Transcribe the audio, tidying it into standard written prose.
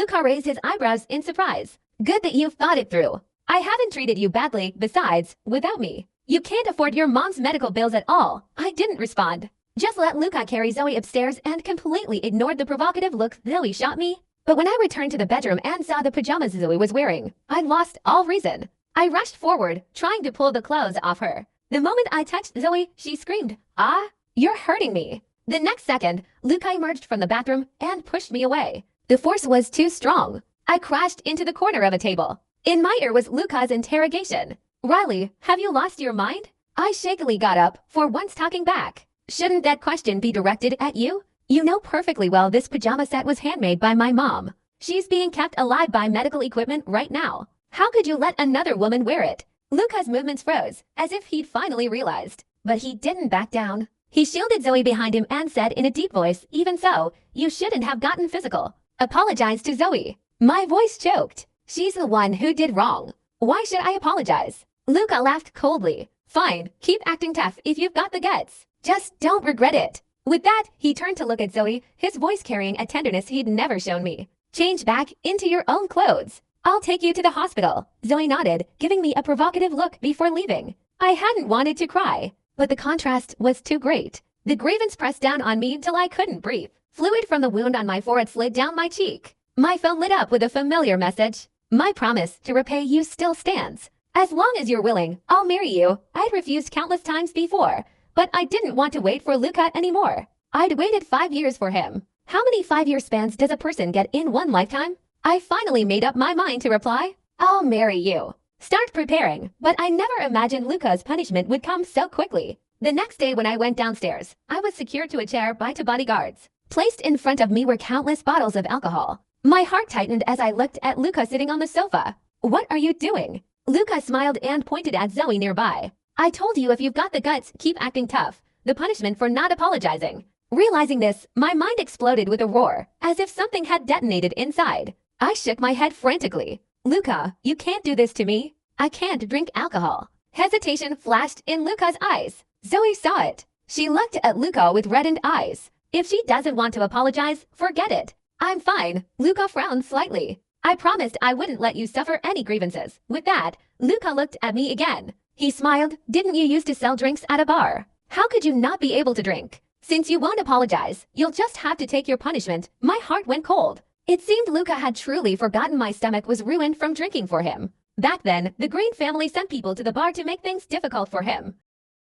Luca raised his eyebrows in surprise. Good that you've thought it through. I haven't treated you badly. Besides, without me, you can't afford your mom's medical bills at all. I didn't respond. Just let Luca carry Zoe upstairs and completely ignored the provocative look Zoe shot me. But when I returned to the bedroom and saw the pajamas Zoe was wearing, I lost all reason. I rushed forward, trying to pull the clothes off her. The moment I touched Zoe, she screamed, "Ah, you're hurting me." The next second, Luca emerged from the bathroom and pushed me away. The force was too strong. I crashed into the corner of a table. In my ear was Luca's interrogation. "Riley, have you lost your mind?" I shakily got up, for once talking back. "Shouldn't that question be directed at you? You know perfectly well this pajama set was handmade by my mom. She's being kept alive by medical equipment right now. How could you let another woman wear it?" Luca's movements froze, as if he'd finally realized. But he didn't back down. He shielded Zoe behind him and said in a deep voice, "Even so, you shouldn't have gotten physical. Apologize to Zoe." My voice choked. She's the one who did wrong. Why should I apologize? Luca laughed coldly. "Fine, keep acting tough if you've got the guts. Just don't regret it." With that, he turned to look at Zoe, his voice carrying a tenderness he'd never shown me. "Change back into your own clothes. I'll take you to the hospital." Zoe nodded, giving me a provocative look before leaving. I hadn't wanted to cry, but the contrast was too great. The grievance pressed down on me till I couldn't breathe. Fluid from the wound on my forehead slid down my cheek. My phone lit up with a familiar message. "My promise to repay you still stands. As long as you're willing, I'll marry you." I'd refused countless times before, but I didn't want to wait for Luca anymore. I'd waited 5 years for him. How many 5-year spans does a person get in one lifetime? I finally made up my mind to reply, "I'll marry you." Start preparing, but I never imagined Luca's punishment would come so quickly. The next day when I went downstairs, I was secured to a chair by 2 bodyguards. Placed in front of me were countless bottles of alcohol. My heart tightened as I looked at Luca sitting on the sofa. "What are you doing?" Luca smiled and pointed at Zoe nearby. "I told you if you've got the guts, keep acting tough. The punishment for not apologizing." Realizing this, my mind exploded with a roar, as if something had detonated inside. I shook my head frantically. "Luca, you can't do this to me. I can't drink alcohol." Hesitation flashed in Luca's eyes. Zoe saw it. She looked at Luca with reddened eyes. "If she doesn't want to apologize, forget it. I'm fine." Luca frowned slightly. "I promised I wouldn't let you suffer any grievances." With that, Luca looked at me again. He smiled. "Didn't you used to sell drinks at a bar? How could you not be able to drink? Since you won't apologize, you'll just have to take your punishment." My heart went cold. It seemed Luca had truly forgotten my stomach was ruined from drinking for him. Back then, the Green family sent people to the bar to make things difficult for him.